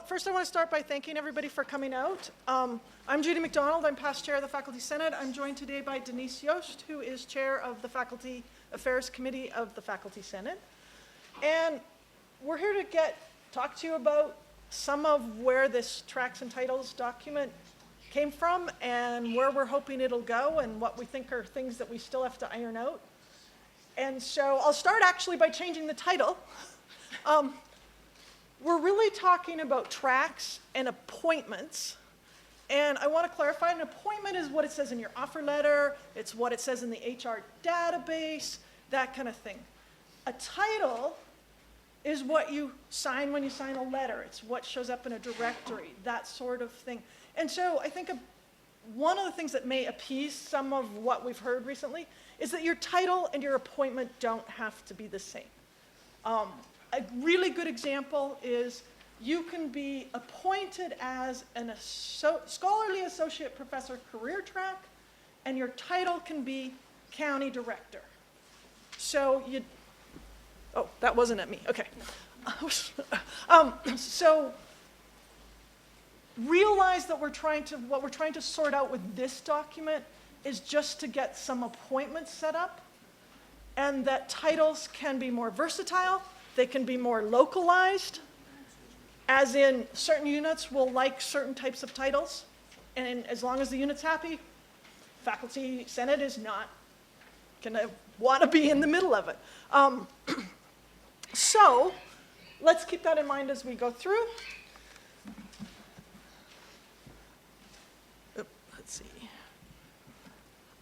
First, I want to start by thanking everybody for coming out. I'm Judy McDonald. I'm past chair of the Faculty Senate. I'm joined today by Denise Yost, who is chair of the Faculty Affairs Committee of the Faculty Senate. And we're here to talk to you about some of where this tracks and titles document came from and where we're hoping it'll go and what we think are things that we still have to iron out. And so I'll start actually by changing the title. We're really talking about tracks and appointments. And I want to clarify, an appointment is what it says in your offer letter, it's what it says in the HR database, that kind of thing. A title is what you sign when you sign a letter. It's what shows up in a directory, that sort of thing. And so I think one of the things that may appease some of what we've heard recently is that your title and your appointment don't have to be the same. A really good example is you can be appointed as a scholarly associate professor career track, and your title can be county director. So oh, that wasn't at me, okay. So realize that what we're trying to sort out with this document is just to get some appointments set up, and that titles can be more versatile. They can be more localized, as in certain units will like certain types of titles, and as long as the unit's happy, Faculty Senate is not going to want to be in the middle of it. So let's keep that in mind as we go through. Let's see.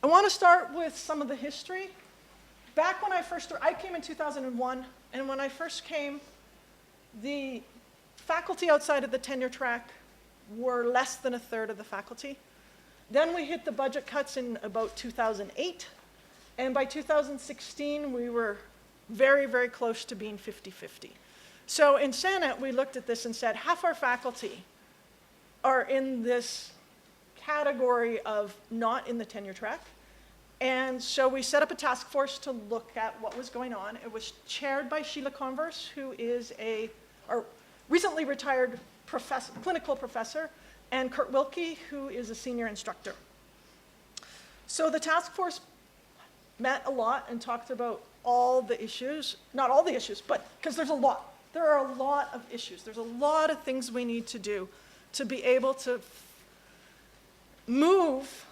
I want to start with some of the history. Back when I came in 2001, and when I first came, the faculty outside of the tenure track were less than a third of the faculty. Then we hit the budget cuts in about 2008, and by 2016, we were very, very close to being 50-50. So in Senate, we looked at this and said, half our faculty are in this category of not in the tenure track. And so we set up a task force to look at what was going on. It was chaired by Sheila Converse, who is a recently retired clinical professor, and Kurt Wilkie, who is a senior instructor. So the task force met a lot and talked about all the issues, not all the issues, but because there's a lot. There are a lot of issues. There's a lot of things we need to do to be able to move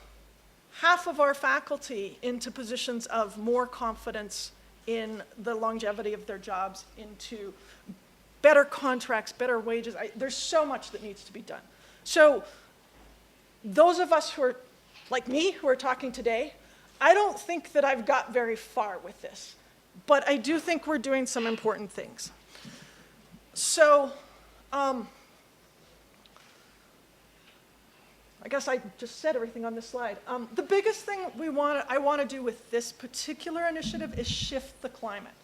half of our faculty into positions of more confidence in the longevity of their jobs, into better contracts, better wages. There's so much that needs to be done. So those of us who are, like me, who are talking today, I don't think that I've got very far with this, but I do think we're doing some important things. So, I guess I just said everything on this slide. The biggest thing I want to do with this particular initiative is shift the climate.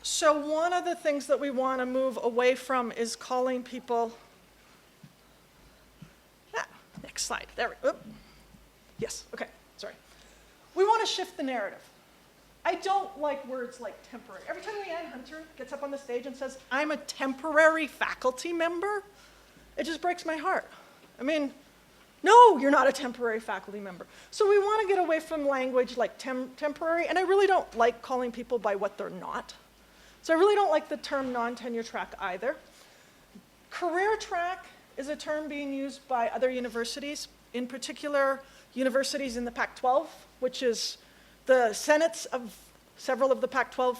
So one of the things that we want to move away from is calling people, next slide, there we go. Yes, okay, sorry. We want to shift the narrative. I don't like words like temporary. Every time Leanne Hunter gets up on the stage and says, I'm a temporary faculty member, it just breaks my heart. I mean, no, you're not a temporary faculty member. So we want to get away from language like temporary, and I really don't like calling people by what they're not. So I really don't like the term non-tenure track either. Career track is a term being used by other universities, in particular universities in the Pac-12, which is the senates of several of the Pac-12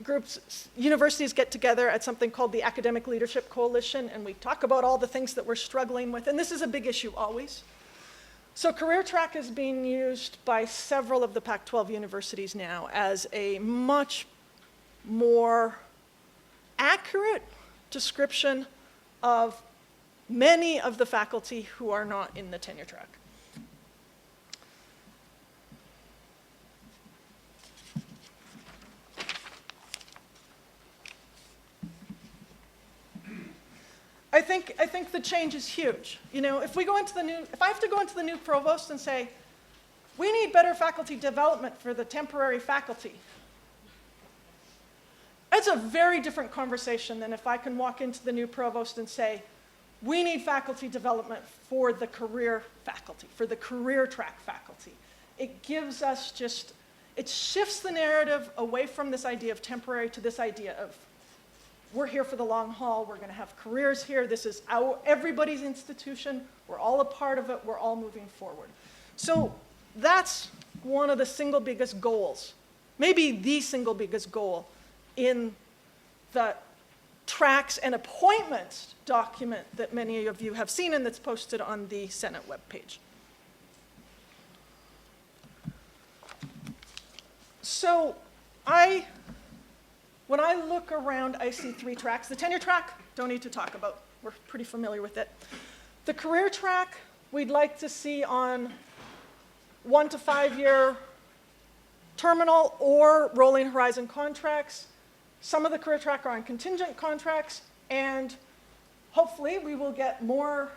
groups. Universities get together at something called the Academic Leadership Coalition, and we talk about all the things that we're struggling with, and this is a big issue always. So career track is being used by several of the Pac-12 universities now as a much more accurate description of many of the faculty who are not in the tenure track. I think the change is huge. You know, if I have to go into the new provost and say, we need better faculty development for the temporary faculty, It's a very different conversation than if I can walk into the new provost and say, we need faculty development for the career faculty, for the career track faculty. It gives us just, it shifts the narrative away from this idea of temporary to this idea of we're here for the long haul, we're going to have careers here, this is everybody's institution, we're all a part of it, we're all moving forward. So that's one of the single biggest goals, maybe the single biggest goal in the tracks and appointments document that many of you have seen and that's posted on the Senate webpage. So when I look around, I see three tracks. The tenure track, don't need to talk about. We're pretty familiar with it. The career track, we'd like to see on 1 to 5 year terminal or rolling horizon contracts. Some of the career track are on contingent contracts, and hopefully we will get more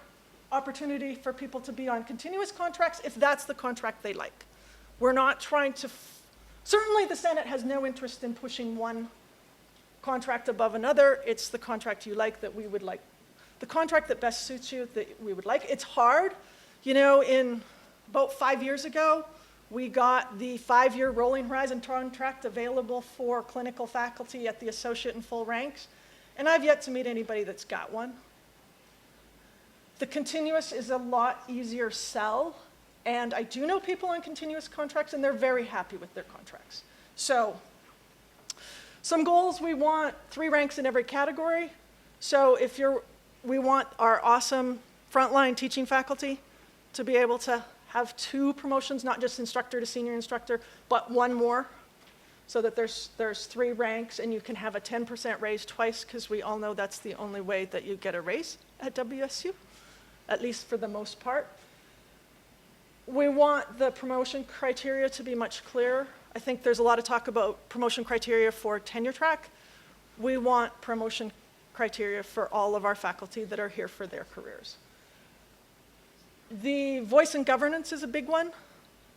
opportunity for people to be on continuous contracts if that's the contract they like. We're not trying to, certainly the Senate has no interest in pushing one contract above another. It's the contract you like that we would like, the contract that best suits you that we would like. It's hard. You know, in about 5 years ago, we got the 5-year rolling horizon contract available for clinical faculty at the associate and full ranks, and I've yet to meet anybody that's got one. The continuous is a lot easier sell, and I do know people on continuous contracts, and they're very happy with their contracts. So, some goals, we want 3 ranks in every category. So we want our awesome frontline teaching faculty to be able to have 2 promotions, not just instructor to senior instructor, but 1 more, so that there's 3 ranks, and you can have a 10% raise twice, because we all know that's the only way that you get a raise at WSU, at least for the most part. We want the promotion criteria to be much clearer. I think there's a lot of talk about promotion criteria for tenure track. We want promotion criteria for all of our faculty that are here for their careers. The voice and governance is a big one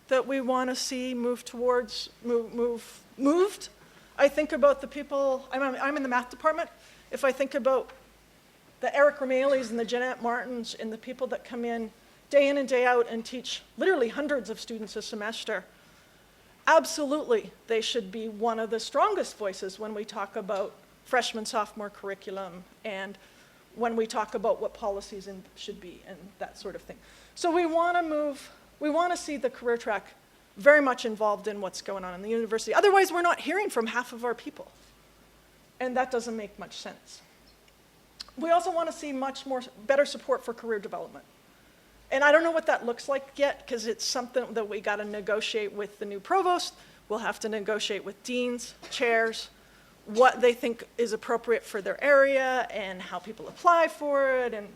that we want to see move towards, moved. I think about the people, I'm in the math department. If I think about the Eric Ramaleys and the Jeanette Martins and the people that come in and day out and teach literally hundreds of students a semester, absolutely, they should be one of the strongest voices when we talk about freshman, sophomore curriculum and when we talk about what policies should be and that sort of thing. So we want to see the career track very much involved in what's going on in the university. Otherwise, we're not hearing from half of our people. And that doesn't make much sense. We also want to see better support for career development. And I don't know what that looks like yet, because it's something that we got to negotiate with the new provost. We'll have to negotiate with deans, chairs, what they think is appropriate for their area and how people apply for it and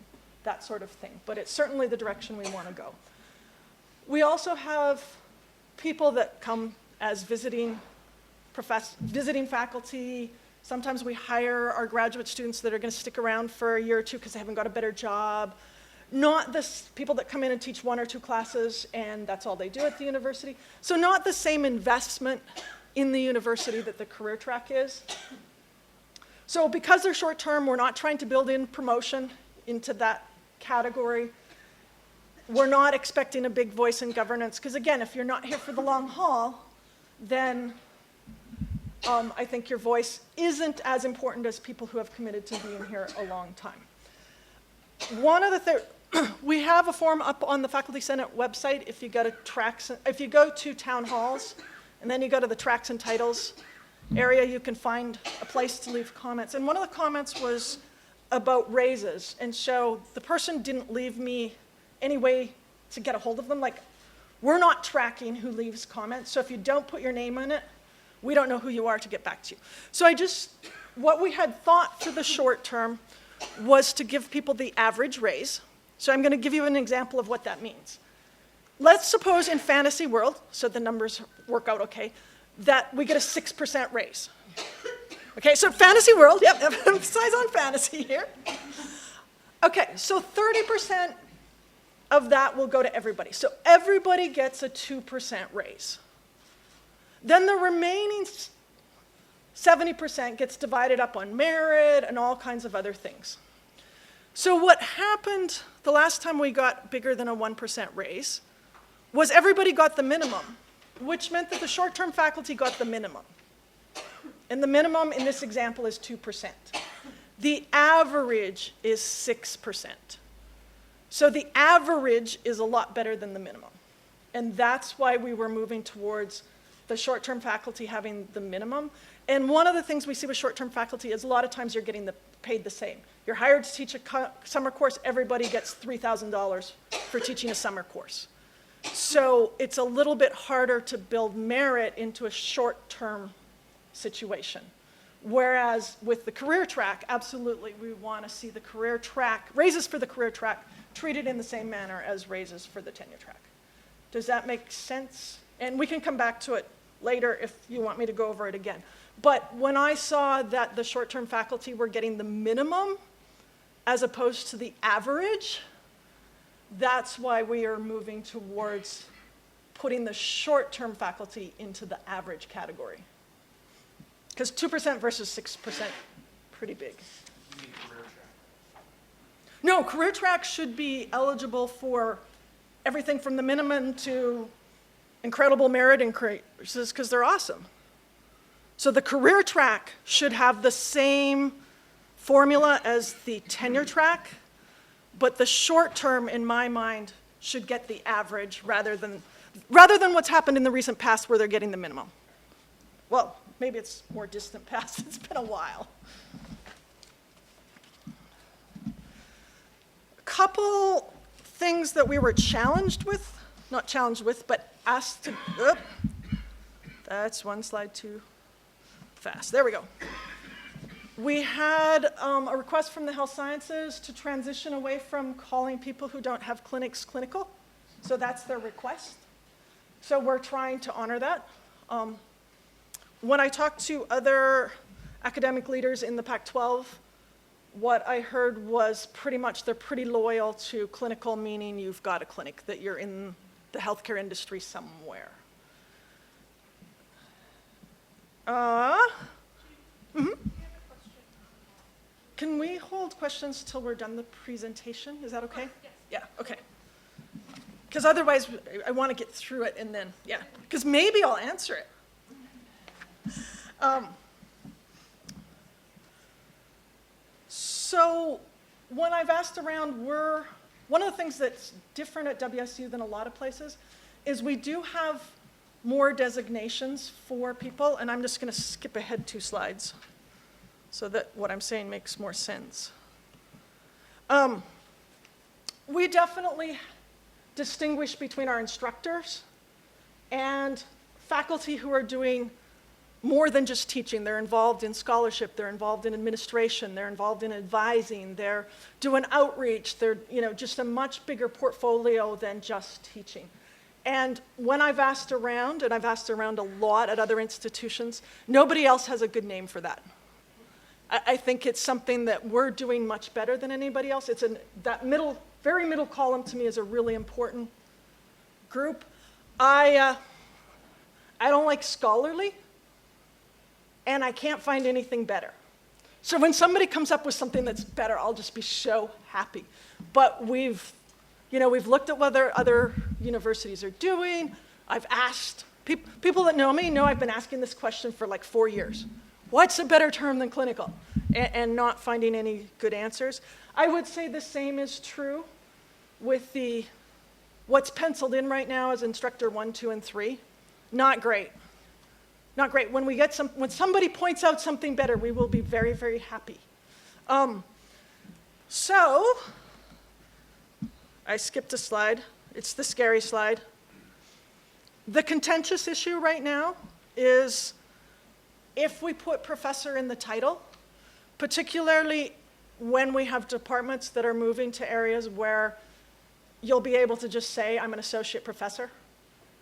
that sort of thing. But it's certainly the direction we want to go. We also have people that come as visiting faculty. Sometimes we hire our graduate students that are going to stick around for a year or 2 because they haven't got a better job. Not the people that come in and teach 1 or 2 classes and that's all they do at the university. So not the same investment in the university that the career track is. So because they're short term, we're not trying to build in promotion into that category. We're not expecting a big voice in governance, because again, if you're not here for the long haul, then I think your voice isn't as important as people who have committed to being here a long time. One of the things, we have a form up on the Faculty Senate website if you go to town halls, and then you go to the tracks and titles area, you can find a place to leave comments. And one of the comments was about raises. And so the person didn't leave me any way to get a hold of them. Like, we're not tracking who leaves comments. So if you don't put your name in it, we don't know who you are to get back to you. So what we had thought for the short term was to give people the average raise. So I'm going to give you an example of what that means. Let's suppose in fantasy world, so the numbers work out okay, that we get a 6% raise. Okay, so fantasy world, yep, emphasize on fantasy here. Okay, so 30% of that will go to everybody. So everybody gets a 2% raise. Then the remaining 70% gets divided up on merit and all kinds of other things. So what happened the last time we got bigger than a 1% raise was everybody got the minimum, which meant that the short-term faculty got the minimum. And the minimum in this example is 2%. The average is 6%. So the average is a lot better than the minimum. And that's why we were moving towards the short-term faculty having the minimum. And one of the things we see with short-term faculty is a lot of times you're getting paid the same. You're hired to teach a summer course, everybody gets $3,000 for teaching a summer course. So it's a little bit harder to build merit into a short-term situation. Whereas with the career track, absolutely, we want to see the career track, raises for the career track, treated in the same manner as raises for the tenure track. Does that make sense? And we can come back to it later if you want me to go over it again. But when I saw that the short-term faculty were getting the minimum as opposed to the average, that's why we are moving towards putting the short-term faculty into the average category. Because 2% versus 6%, pretty big. You mean career track? No, career track should be eligible for everything from the minimum to incredible merit increases because they're awesome. So the career track should have the same formula as the tenure track, but the short term, in my mind, should get the average rather than what's happened in the recent past where they're getting the minimum. Well, maybe it's more distant past, it's been a while. A couple things that we were challenged with, not challenged with, but asked to, that's one slide too fast, there we go. We had a request from the health sciences to transition away from calling people who don't have clinics clinical. So that's their request. So we're trying to honor that. When I talked to other academic leaders in the Pac-12, what I heard was pretty much they're pretty loyal to clinical, meaning you've got a clinic, that you're in the healthcare industry somewhere. Can we hold questions till we're done the presentation? Is that okay? Yes. Yeah, okay. Because otherwise, I want to get through it and then, yeah. Because maybe I'll answer it. So when I've asked around, one of the things that's different at WSU than a lot of places is we do have more designations for people, and I'm just going to skip ahead 2 slides so that what I'm saying makes more sense. We definitely distinguish between our instructors and faculty who are doing more than just teaching. They're involved in scholarship, they're involved in administration, they're involved in advising, they're doing outreach, they're just a much bigger portfolio than just teaching. And when I've asked around, and I've asked around a lot at other institutions, nobody else has a good name for that. I think it's something that we're doing much better than anybody else. That very middle column to me is a really important group. I don't like scholarly, and I can't find anything better. So when somebody comes up with something that's better, I'll just be so happy. But we've looked at what other universities are doing. I've asked, people that know me know I've been asking this question for like 4 years. What's a better term than clinical? And not finding any good answers. I would say the same is true with what's penciled in right now as instructor 1, 2, and 3. Not great. Not great. When somebody points out something better, we will be very, very happy. So, I skipped a slide. It's the scary slide. The contentious issue right now is if we put professor in the title, particularly when we have departments that are moving to areas where you'll be able to just say, I'm an associate professor.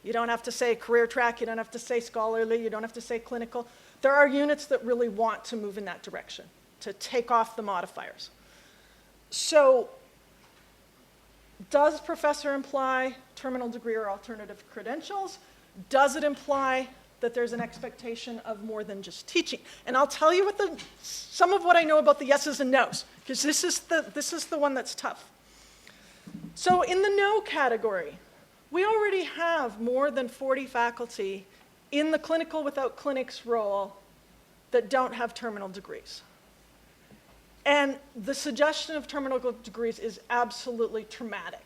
You don't have to say career track, you don't have to say scholarly, you don't have to say clinical. There are units that really want to move in that direction, to take off the modifiers. So, does professor imply terminal degree or alternative credentials? Does it imply that there's an expectation of more than just teaching. And I'll tell you some of what I know about the yeses and nos, because this is the one that's tough. So in the no category, we already have more than 40 faculty in the clinical without clinics role that don't have terminal degrees. And the suggestion of terminal degrees is absolutely traumatic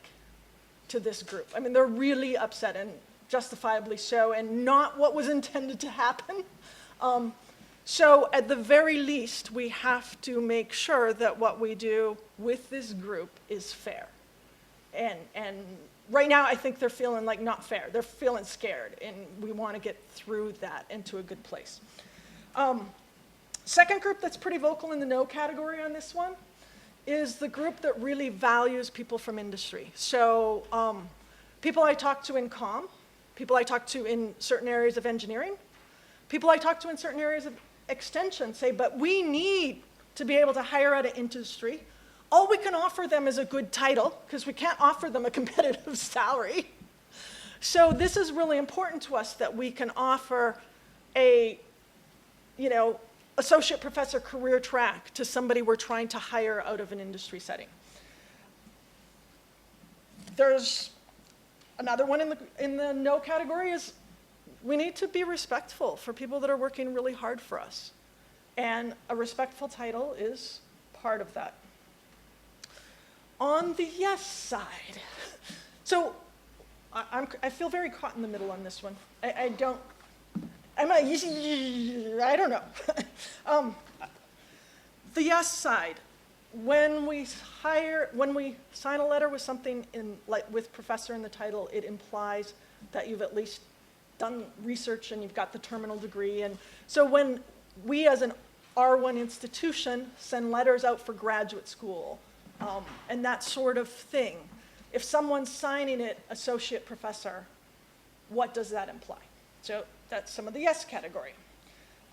to this group. I mean, they're really upset, and justifiably so, and not what was intended to happen. So at the very least, we have to make sure that what we do with this group is fair. And right now, I think they're feeling like not fair. They're feeling scared, and we want to get through that into a good place. Second group that's pretty vocal in the no category on this one is the group that really values people from industry. So people I talk to in comm, people I talk to in certain areas of engineering, people I talk to in certain areas of extension say, but we need to be able to hire out of industry. All we can offer them is a good title, because we can't offer them a competitive salary. So this is really important to us, that we can offer a, associate professor career track to somebody we're trying to hire out of an industry setting. There's another one in the no category is we need to be respectful for people that are working really hard for us. And a respectful title is part of that. On the yes side, so I feel very caught in the middle on this one. I don't know. The yes side, when we sign a letter with something with professor in the title, it implies that you've at least done research and you've got the terminal degree. And so when we as an R1 institution send letters out for graduate school and that sort of thing, if someone's signing it associate professor, what does that imply? So that's some of the yes category.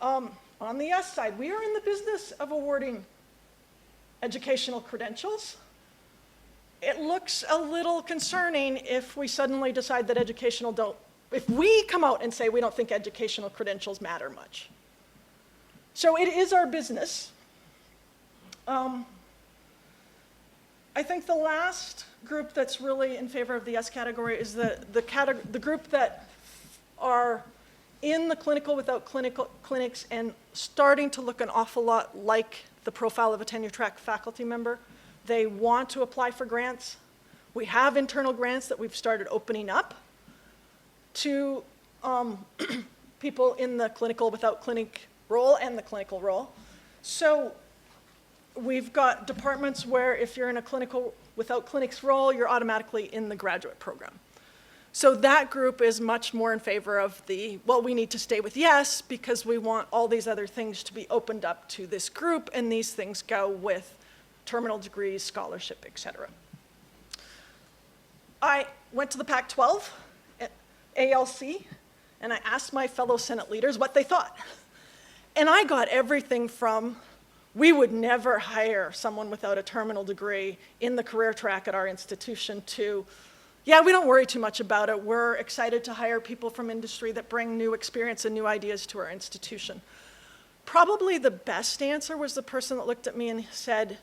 On the yes side, we are in the business of awarding educational credentials. It looks a little concerning if we suddenly decide that if we come out and say we don't think educational credentials matter much. So it is our business. I think the last group that's really in favor of the yes category is the group that are in the clinical without clinics and starting to look an awful lot like the profile of a tenure track faculty member. They want to apply for grants. We have internal grants that we've started opening up to people in the clinical without clinic role and the clinical role. So we've got departments where if you're in a clinical without clinics role, you're automatically in the graduate program. So that group is much more in favor of we need to stay with yes because we want all these other things to be opened up to this group, and these things go with terminal degrees, scholarship, et cetera. I went to the Pac-12 at ALC, and I asked my fellow Senate leaders what they thought. And I got everything from, we would never hire someone without a terminal degree in the career track at our institution, to, yeah, we don't worry too much about it. We're excited to hire people from industry that bring new experience and new ideas to our institution. Probably the best answer was the person that looked at me and said,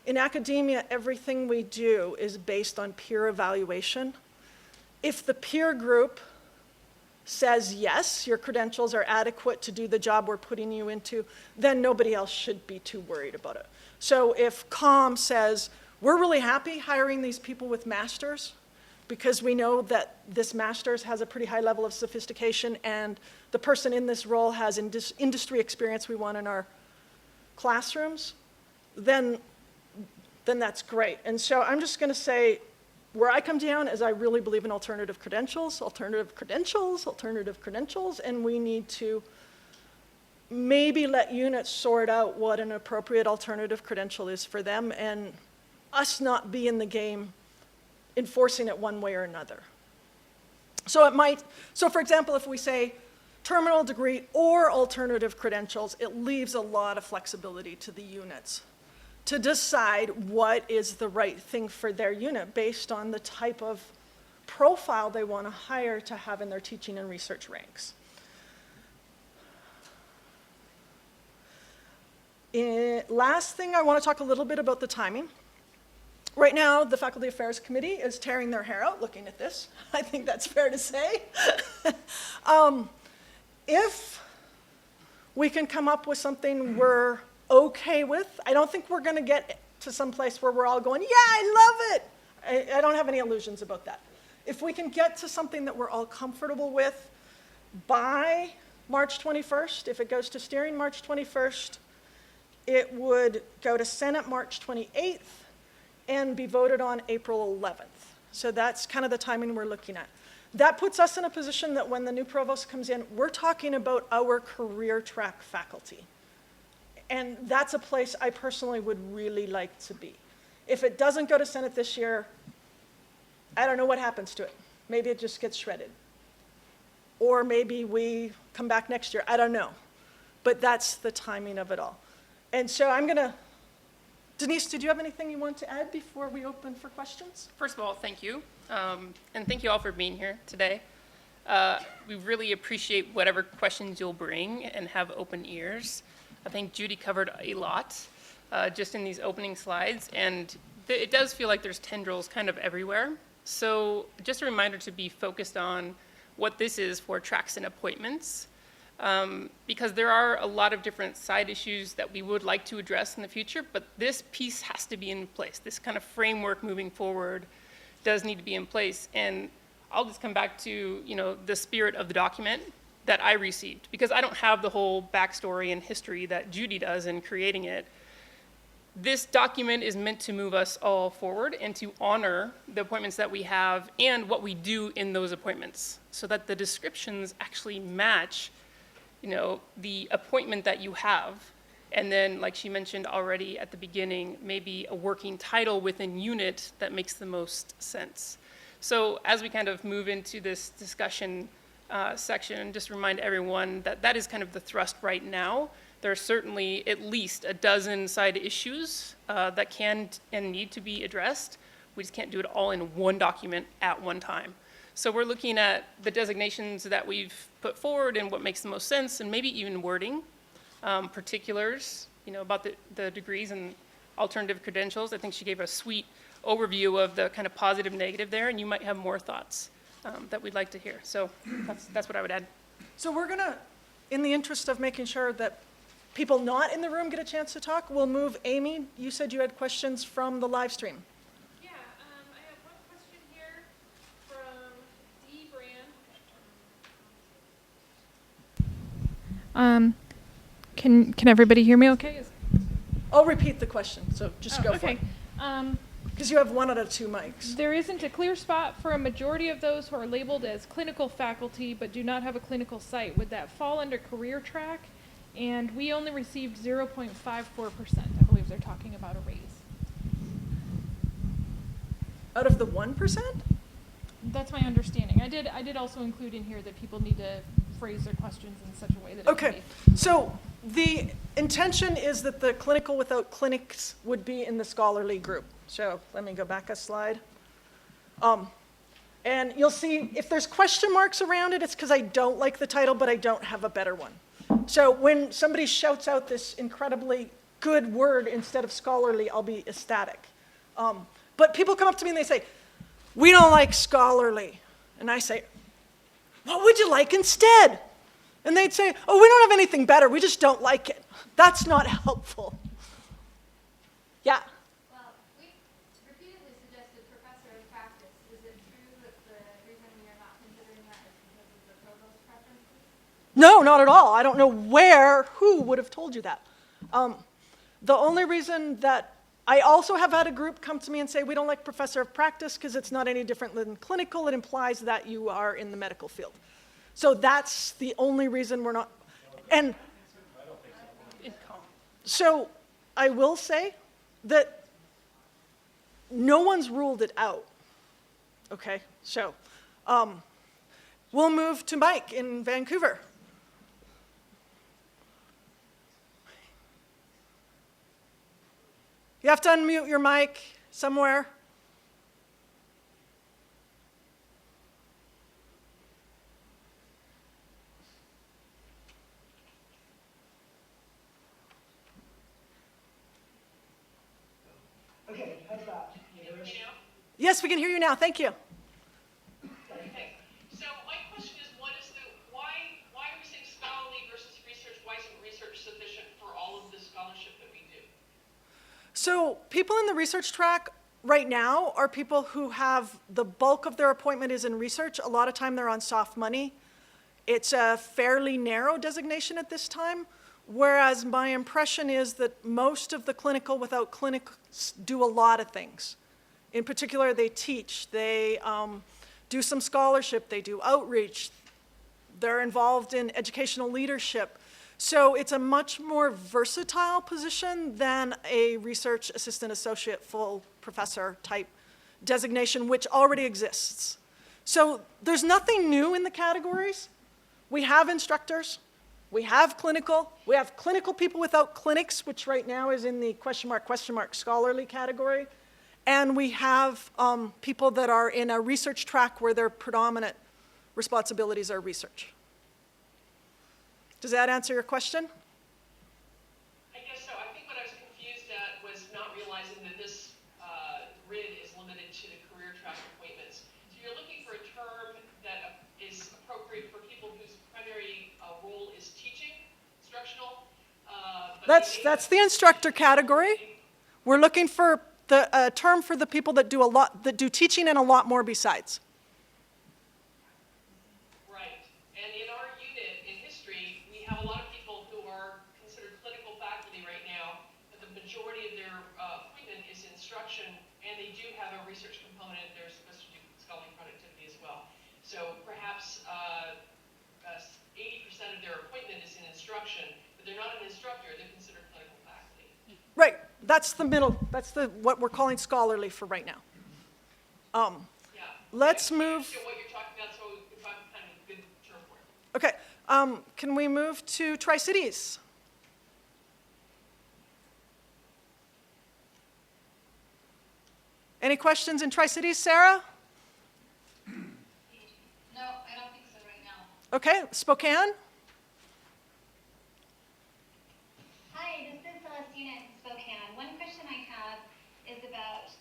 in academia, everything we do is based on peer evaluation. If the peer group says, yes, your credentials are adequate to do the job we're putting you into, then nobody else should be too worried about it. So if COM says, we're really happy hiring these people with masters because we know that this master's has a pretty high level of sophistication and the person in this role has industry experience we want in our classrooms, then that's great. And so I'm just going to say, where I come down is I really believe in alternative credentials, and we need to maybe let units sort out what an appropriate alternative credential is for them, and us not be in the game enforcing it one way or another. So for example, if we say terminal degree or alternative credentials, it leaves a lot of flexibility to the units to decide what is the right thing for their unit based on the type of profile they want to hire to have in their teaching and research ranks. Last thing, I want to talk a little bit about the timing. Right now, the Faculty Affairs Committee is tearing their hair out looking at this. I think that's fair to say. If we can come up with something we're okay with, I don't think we're going to get to some place where we're all going, yeah, I love it. I don't have any illusions about that. If we can get to something that we're all comfortable with by March 21st, if it goes to steering March 21st, it would go to Senate March 28th and be voted on April 11th. So that's kind of the timing we're looking at. That puts us in a position that when the new provost comes in, we're talking about our career track faculty. And that's a place I personally would really like to be. If it doesn't go to Senate this year, I don't know what happens to it. Maybe it just gets shredded. Or maybe we come back next year, I don't know. But that's the timing of it all. And so I'm gonna, Denise, did you have anything you want to add before we open for questions? First of all, thank you. And thank you all for being here today. We really appreciate whatever questions you'll bring and have open ears. I think Judy covered a lot just in these opening slides, and it does feel like there's tendrils kind of everywhere. So just a reminder to be focused on what this is for tracks and appointments, because there are a lot of different side issues that we would like to address in the future, but this piece has to be in place. This kind of framework moving forward does need to be in place. And I'll just come back to, the spirit of the document that I received, because I don't have the whole backstory and history that Judy does in creating it. This document is meant to move us all forward and to honor the appointments that we have and what we do in those appointments, so that the descriptions actually match, the appointment that you have. And then, like she mentioned already at the beginning, maybe a working title within unit that makes the most sense. So as we kind of move into this discussion section, just remind everyone that that is kind of the thrust right now. There are certainly at least a dozen side issues that can and need to be addressed. We just can't do it all in one document at one time. So we're looking at the designations that we've put forward and what makes the most sense, and maybe even wording, particulars, about the degrees and alternative credentials. I think she gave a sweet overview of the kind of positive, negative there, and you might have more thoughts that we'd like to hear. So that's what I would add. So we're gonna, in the interest of making sure that people not in the room get a chance to talk, we'll move Amy. You said you had questions from the live stream. Yeah, I have one question here from D. Brand. Can everybody hear me okay? I'll repeat the question, so just go for okay. it. Because you have 1 out of 2 mics. There isn't a clear spot for a majority of those who are labeled as clinical faculty but do not have a clinical site. Would that fall under career track? And we only received 0.54%. I believe they're talking about a raise. Out of the 1%? That's my understanding. I did also include in here that people need to phrase their questions in such a way that it Okay, can be. so the intention is that the clinical without clinics would be in the scholarly group. So let me go back a slide. And you'll see if there's question marks around it, it's because I don't like the title, but I don't have a better one. So when somebody shouts out this incredibly good word instead of scholarly, I'll be ecstatic. But people come up to me and they say, we don't like scholarly. And I say, what would you like instead? And they'd say, oh, we don't have anything better, we just don't like it. That's not helpful. Yeah? Well, we repeatedly suggested professor of practice. Is it true that the reason you're not considering that is because of the provost preferences? No, not at all. I don't know who would have told you that. The only reason that I also have had a group come to me and say, we don't like professor of practice because it's not any different than clinical. It implies that you are in the medical field. So that's the only reason we're not. And so I will say that no one's ruled it out. Okay, so we'll move to Mike in Vancouver. You have to unmute your mic somewhere. Yes, we can hear you now. Thank you. Okay. So my question is, why are we saying scholarly versus research? Why isn't research sufficient for all of the scholarship that we do? So people in the research track right now are people who have the bulk of their appointment is in research. A lot of time they're on soft money. It's a fairly narrow designation at this time, whereas my impression is that most of the clinical without clinics do a lot of things. In particular, they teach, they do some scholarship, they do outreach, they're involved in educational leadership. So it's a much more versatile position than a research assistant associate full professor type designation, which already exists. So there's nothing new in the categories. We have instructors, we have clinical people without clinics, which right now is in the question mark scholarly category. And we have people that are in a research track where their predominant responsibilities are research. Does that answer your question? I guess so. I think what I was confused at was not realizing that this grid is limited to the career track appointments. So you're looking for a term that is appropriate for people whose primary role is teaching, instructional. That's the instructor category. We're looking for the term for the people that do teaching and a lot more besides. Right. And in our unit in history, we have a lot of people who are considered clinical faculty right now, but the majority of their appointment is instruction, and they do have a research component. They're supposed to do scholarly productivity as well. So perhaps 80% of their appointment is in instruction, but they're not an instructor. They're considered clinical faculty. Right. That's the middle. That's what we're calling scholarly for right now. Yeah. Let's I move. understand what you're talking about, so if I'm kind of a good term for it. Okay. Can we move to Tri-Cities? Any questions in Tri-Cities, Sarah? No, I don't think so right now. Okay. Spokane? Hi, this is Celestina in Spokane. One question I have is about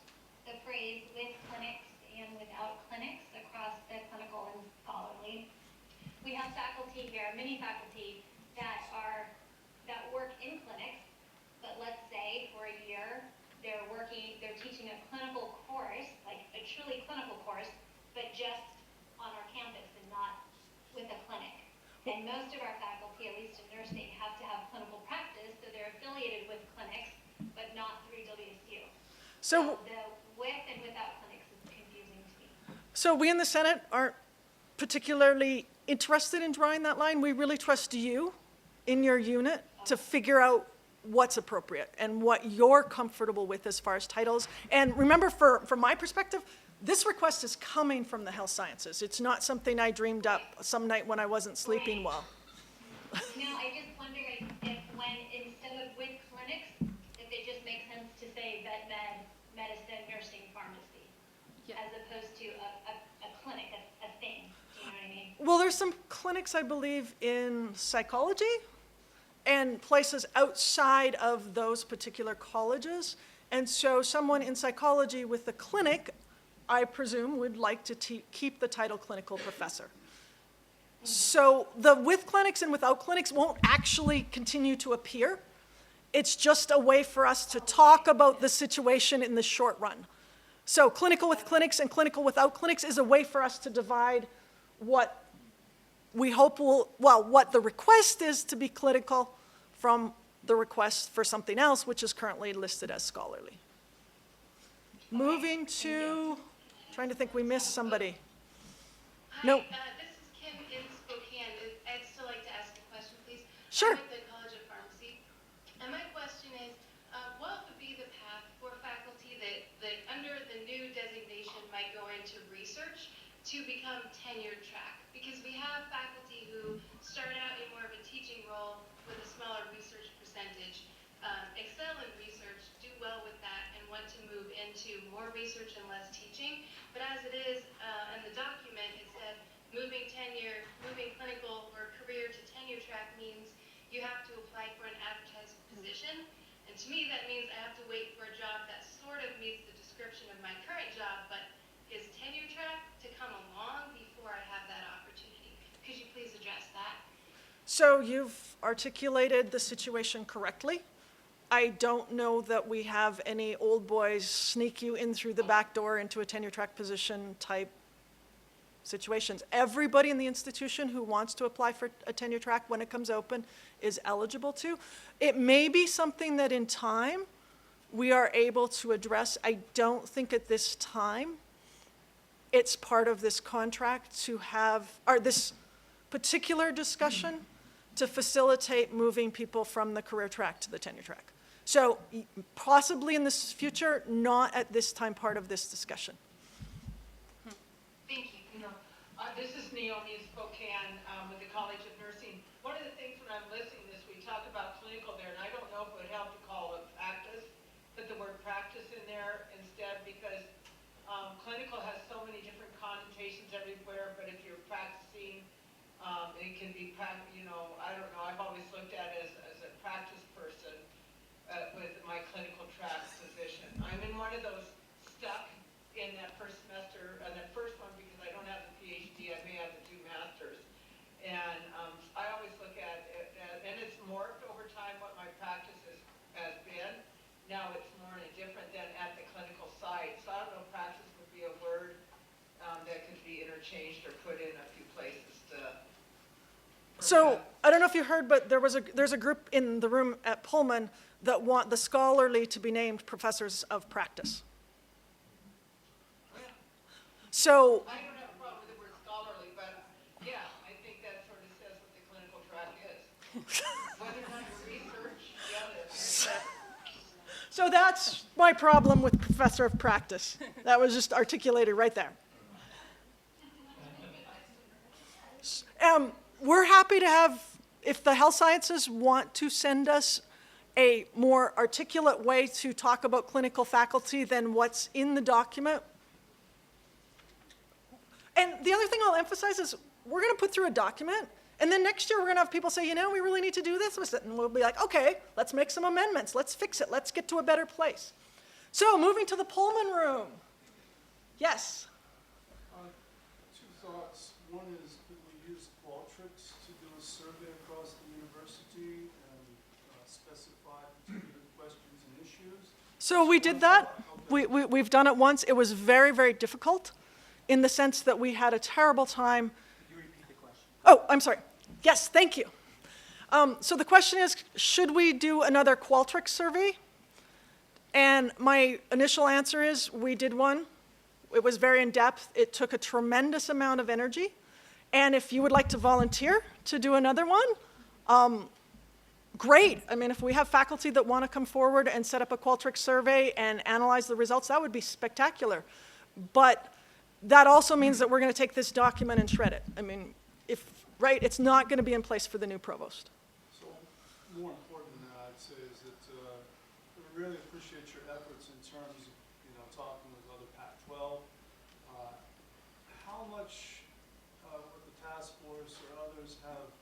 the phrase with clinics and without clinics across the clinical and scholarly. We have faculty here, many faculty, that work in clinics, but let's say for a year they're teaching a clinical course, like a truly clinical course, but just on our campus and not with a clinic. And most of our faculty, at least in nursing, have to have clinical practice, so they're affiliated with clinics, but not through WSU. So The with and without clinics is confusing to me. So we in the Senate aren't particularly interested in drawing that line. We really trust you in your unit to figure out what's appropriate and what you're comfortable with as far as titles. And remember, from my perspective, this request is coming from the health sciences. It's not something I dreamed up some night when I wasn't sleeping well. No, I just wonder if when, instead of with clinics, if it just makes sense to say vet med, medicine, nursing, pharmacy, as opposed to a clinic, a thing. Do you know what I mean? Well, there's some clinics, I believe, in psychology and places outside of those particular colleges. And so someone in psychology with a clinic, I presume, would like to keep the title clinical professor. So the with clinics and without clinics won't actually continue to appear. It's just a way for us to talk about the situation in the short run. So clinical with clinics and clinical without clinics is a way for us to divide what we hope what the request is to be clinical from the request for something else, which is currently listed as scholarly. Moving to, trying to think we missed somebody. No. This is Kim in Spokane. I'd still like to ask a question, please. Sure. I'm at the College of Pharmacy. And my question is, what would be the path for faculty that under the new designation might go into research to become tenured track? Because we have faculty who start out in more of a teaching role with a smaller research percentage, excel in research, do well with that, and want to move into more research and less teaching. But as it is, in the document, it said moving clinical or career to tenure track means you have to apply for an advertised position. And to me, that means I have to wait for a job that sort of meets the description of my current job, but So you've articulated the situation correctly. I don't know that we have any old boys sneak you in through the back door into a tenure track position type situations. Everybody in the institution who wants to apply for a tenure track when it comes open is eligible to. It may be something that in time we are able to address. I don't think at this time it's part of this contract to have, or this particular discussion to facilitate moving people from the career track to the tenure track. So possibly in the future, not at this time part of this discussion. Thank you. This is Naomi in Spokane with the College of Nursing. One of the things when I'm listening to this, we talk about clinical there, and I don't know if it would help to call it practice, put the word practice in there instead, because clinical has so many different connotations everywhere, but if you're practicing, it can be, I don't know, I've always looked at it as a practice person with my clinical track position. I'm in one of those stuck in that first semester, that first one, because I don't have the PhD, I may have the 2 masters. And I always look at it, and it's morphed over time what my practice has been. Now it's more different than at the clinical site. So I don't know if practice would be a word that could be interchanged or put in a few places to. So I don't know if you heard, but there's a group in the room at Pullman that want the scholarly to be named professors of practice. So I don't have a problem with the word scholarly, but yeah, I think that sort of says what the clinical track is. Whether or not you research, So that's my problem with professor of practice. That was just articulated right there. We're happy to have, if the health sciences want to send us a more articulate way to talk about clinical faculty than what's in the document. And the other thing I'll emphasize is we're going to put through a document, and then next year we're going to have people say, we really need to do this with it. And we'll be like, okay, let's make some amendments. Let's fix it. Let's get to a better place. So moving to the Pullman room. Yes? 2 thoughts. One is, could we use Qualtrics to do a survey across the university and specify particular questions and issues? So we did that. We've done it once. It was very, very difficult in the sense that we had a terrible time. Could you repeat the question? Oh, I'm sorry. Yes, thank you. So the question is, should we do another Qualtrics survey? And my initial answer is, we did one. It was very in-depth. It took a tremendous amount of energy. And if you would like to volunteer to do another one, great. I mean, if we have faculty that want to come forward and set up a Qualtrics survey and analyze the results, that would be spectacular. But that also means that we're going to take this document and shred it. I mean, it's not going to be in place for the new provost. So more important than that, I'd say, is that we really appreciate your efforts in terms of, talking with other Pac-12. How much with the task force or others have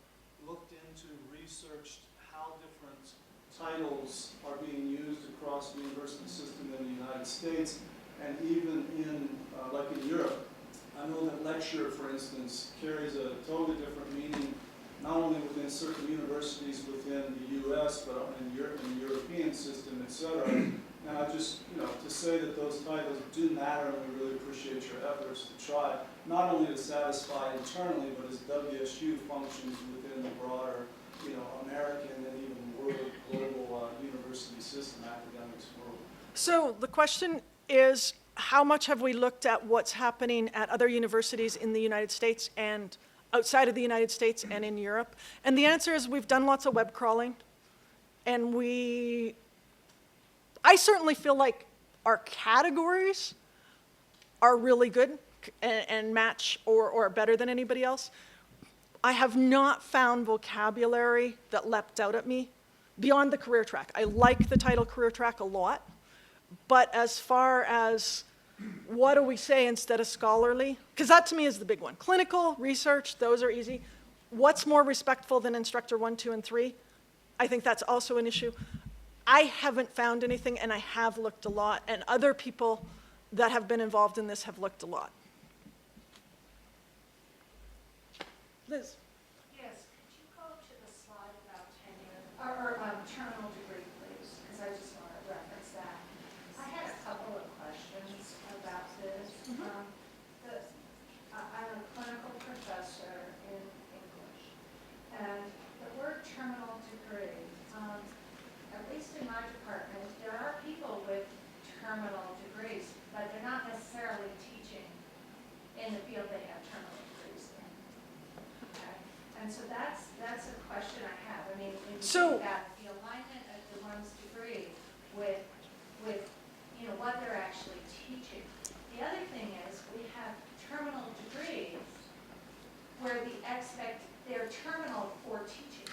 looked into, researched how different titles are being used across the university system in the United States and even in, like in Europe? I know that lecturer, for instance, carries a totally different meaning, not only within certain universities within the U.S., but in the European system, et cetera. And I just, to say that those titles do matter, and we really appreciate your efforts to try, not only to satisfy internally, but as WSU functions within the broader, American and even world, global university system, academics world. So the question is, how much have we looked at what's happening at other universities in the United States and outside of the United States and in Europe? And the answer is we've done lots of web crawling. And I certainly feel like our categories are really good and match or are better than anybody else. I have not found vocabulary that leapt out at me beyond the career track. I like the title career track a lot. But as far as what do we say instead of scholarly? Because that to me is the big one. Clinical, research, those are easy. What's more respectful than instructor 1, 2, and 3? I think that's also an issue. I haven't found anything, and I have looked a lot, and other people that have been involved in this have looked a lot. Liz? Yes, could you go to the terminal degree, please, because I just want to reference that. I had a couple of questions about this. I'm a clinical professor in English, and the word terminal degree, at least in my department, there are people with terminal degrees, but they're not necessarily teaching in the field they have terminal degrees in. Okay? And so that's a question I have. I mean, when you So- think about the alignment of the one's degree with you know what they're actually teaching. The other thing is we have terminal degrees where they're terminal for teaching.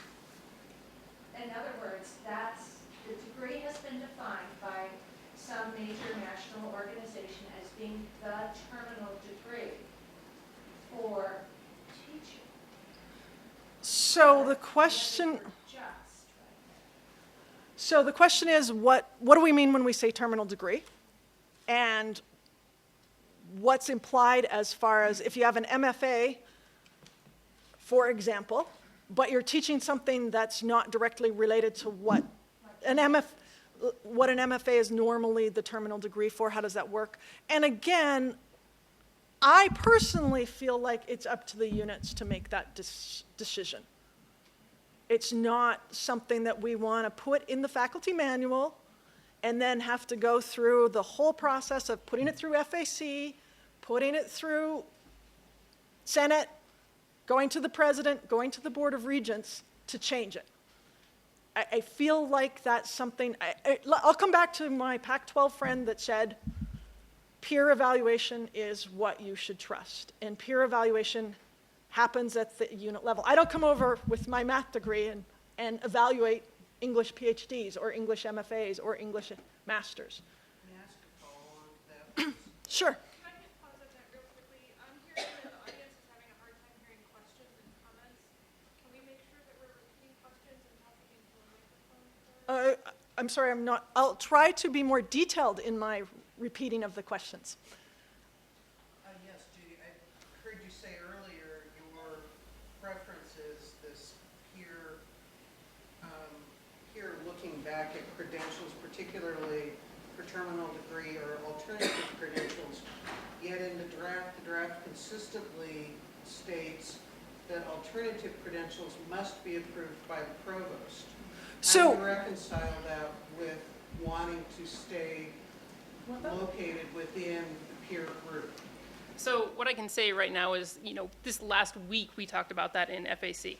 In other words, the degree has been defined by some major national organization as being the terminal degree for teaching. So the question, Just right so the question is, what do we mean when we say terminal degree? And what's implied as far as if you have an MFA, for example, but you're teaching something that's not directly related to what an MFA is normally the terminal degree for, how does that work? And again, I personally feel like it's up to the units to make that decision. It's not something that we want to put in the faculty manual and then have to go through the whole process of putting it through FAC, putting it through Senate, going to the president, going to the Board of Regents to change it. I feel like that's something, I'll come back to my Pac-12 friend that said, peer evaluation is what you should trust. And peer evaluation happens at the unit level. I don't come over with my math degree and evaluate English PhDs or English MFAs or English masters. May I ask a follow-on to that? Sure. Can I just pause at that real quickly? I'm hearing that the audience is having a hard time hearing questions and comments. Can we make sure that we're repeating questions and talking into a microphone? I'm sorry, I'll try to be more detailed in my repeating of the questions. Yes, Judy, I heard you say earlier your preference is this peer looking back at credentials, particularly for terminal degree or alternative credentials. Yet in the draft consistently states that alternative credentials must be approved by the provost. How do you reconcile that with wanting to stay located within the peer group? So what I can say right now is, this last week we talked about that in FAC.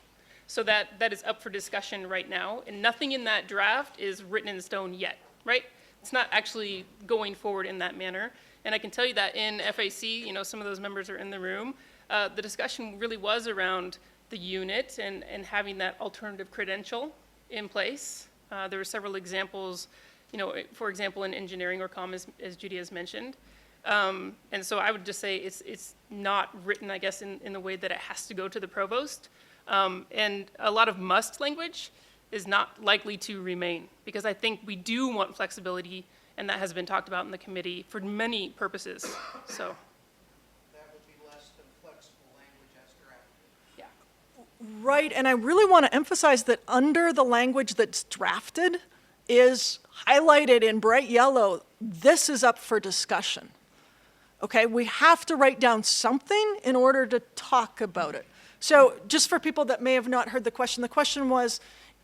So that is up for discussion right now, and nothing in that draft is written in stone yet, right? It's not actually going forward in that manner. And I can tell you that in FAC, some of those members are in the room, the discussion really was around the unit and having that alternative credential in place. There were several examples, for example, in engineering or comm, as Judy has mentioned. And so I would just say it's not written, I guess, in the way that it has to go to the provost. And a lot of must language is not likely to remain, because I think we do want flexibility, and that has been talked about in the committee for many purposes. So That would be less than flexible language as drafted. yeah. Right, and I really want to emphasize that under the language that's drafted is highlighted in bright yellow, this is up for discussion. Okay, we have to write down something in order to talk about it. So just for people that may have not heard the question was,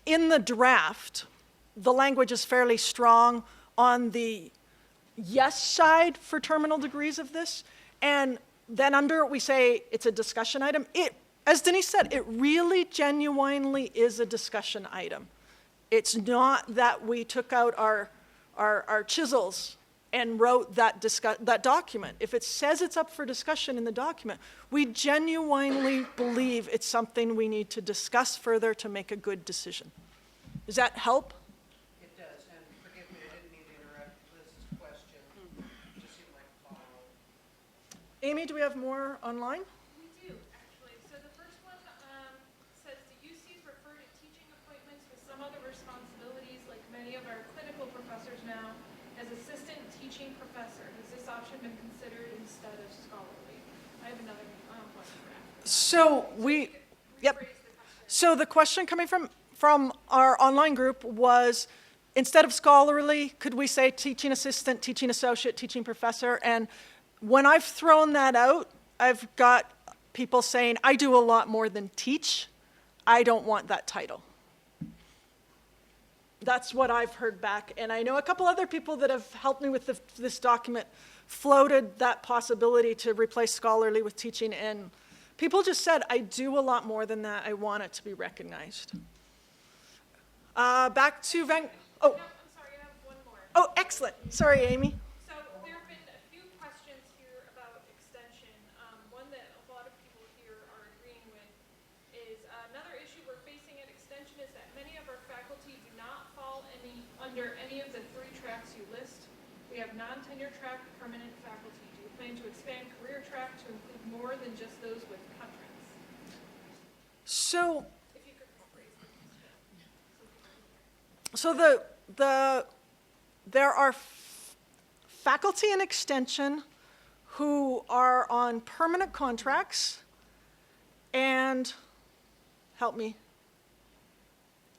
in the draft, the language is fairly strong on the yes side for terminal degrees of this, and then under it we say it's a discussion item. As Denise said, it really genuinely is a discussion item. It's not that we took out our chisels and wrote that document. If it says it's up for discussion in the document, we genuinely believe it's something we need to discuss further to make a good decision. Does that help? It does, and forgive me, I didn't mean to interrupt Liz's question. Just seemed like a follow-up. Amy, do we have more online? We do, actually. So the first one says, do UCs refer to teaching appointments with some other responsibilities, like many of our clinical professors now, as assistant teaching professor? Has this option been considered instead of scholarly? I have another one for after. So the question coming from from our online group was, instead of scholarly, could we say teaching assistant, teaching associate, teaching professor? And when I've thrown that out, I've got people saying, I do a lot more than teach. I don't want that title. That's what I've heard back. And I know a couple other people that have helped me with this document floated that possibility to replace scholarly with teaching. And people just said, I do a lot more than that. I want it to be recognized. Back to No, I'm sorry, I have one more. Oh, excellent. Sorry, Amy. So there have been a few questions here about extension. One that a lot of people here are agreeing with is another issue we're facing at extension is that many of our faculty do not fall under any of the 3 tracks you list. We have non-tenure track, permanent faculty. Do you plan to expand career track to include more than just those with contracts? So, If you could rephrase the question. so there are faculty in extension who are on permanent contracts and, help me,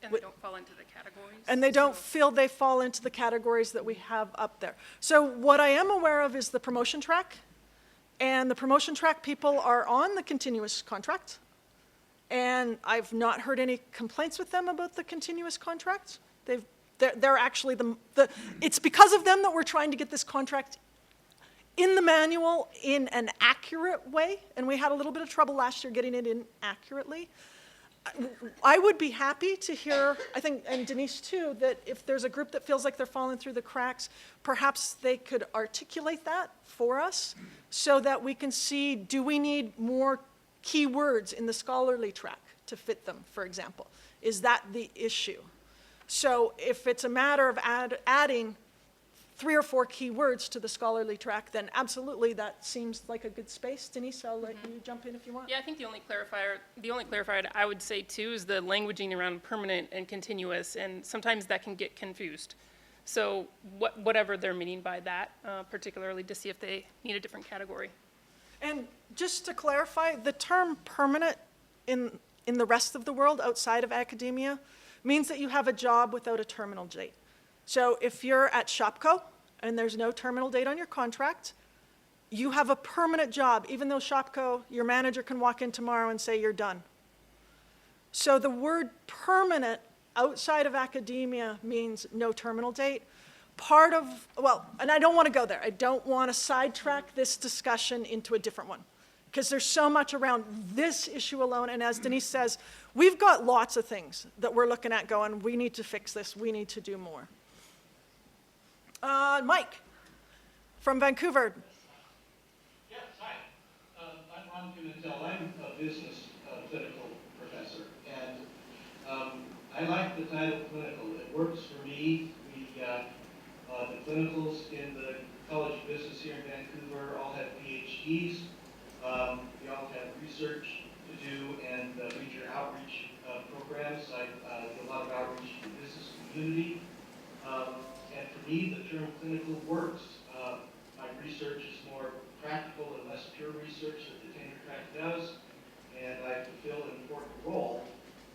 And they don't fall into the categories. and they don't so- feel they fall into the categories that we have up there. So what I am aware of is the promotion track, and the promotion track people are on the continuous contract, and I've not heard any complaints with them about the continuous contract. They're actually it's because of them that we're trying to get this contract in the manual in an accurate way, and we had a little bit of trouble last year getting it in accurately. I would be happy to hear, I think, and Denise too, that if there's a group that feels like they're falling through the cracks, perhaps they could articulate that for us so that we can see, do we need more keywords in the scholarly track to fit them, for example? Is that the issue? So if it's a matter of adding 3 or 4 keywords to the scholarly track, then absolutely that seems like a good space. Denise, I'll let you jump in if you want. Yeah, I think the only clarifier I would say too is the languaging around permanent and continuous, and sometimes that can get confused. So whatever they're meaning by that, particularly to see if they need a different category. And just to clarify, the term permanent in the rest of the world outside of academia means that you have a job without a terminal date. So if you're at Shopko and there's no terminal date on your contract, you have a permanent job, even though Shopko, your manager can walk in tomorrow and say you're done. So the word permanent outside of academia means no terminal date. And I don't want to go there. I don't want to sidetrack this discussion into a different one, because there's so much around this issue alone. And as Denise says, we've got lots of things that we're looking at going, we need to fix this, we need to do more. Mike from Vancouver. Yes, hi. I'm Ron Pimentel. I'm a business clinical professor, and I like the title clinical. It works for me. The clinicals in the College of Business here in Vancouver all have PhDs. We all have research to do and major outreach programs. I do a lot of outreach to the business community. And for me, the term clinical works. My research is more practical and less pure research that the tenure track does, and I fulfill an important role.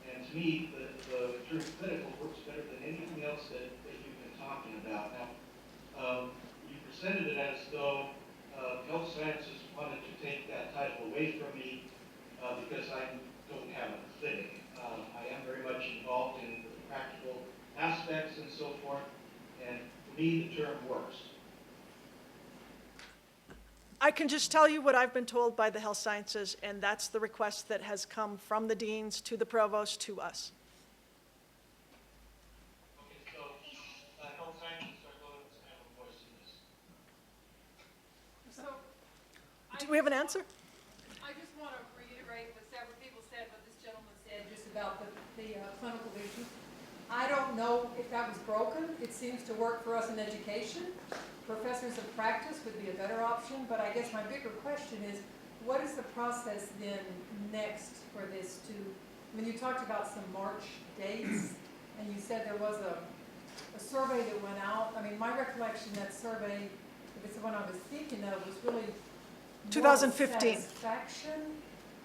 And to me, the term clinical works better than anything else that you've been talking about. Now, you presented it as though health sciences wanted to take that title away from me because I don't have a clinic. I am very much involved in the practical aspects and so forth, and for me, the term works. I can just tell you what I've been told by the health sciences, and that's the request that has come from the deans to the provost to us. Okay, so health scientists are going to have a voice in this. So Do we have an answer? I just want to reiterate what several people said, what this gentleman said, just about the clinical issues. I don't know if that was broken. It seems to work for us in education. Professors of practice would be a better option, but I guess my bigger question is, what is the process then next for this to, when you talked about some March dates, and you said there was a survey that went out. I mean, my recollection, that survey, if it's the one I was thinking of, was really more of a 2015. satisfaction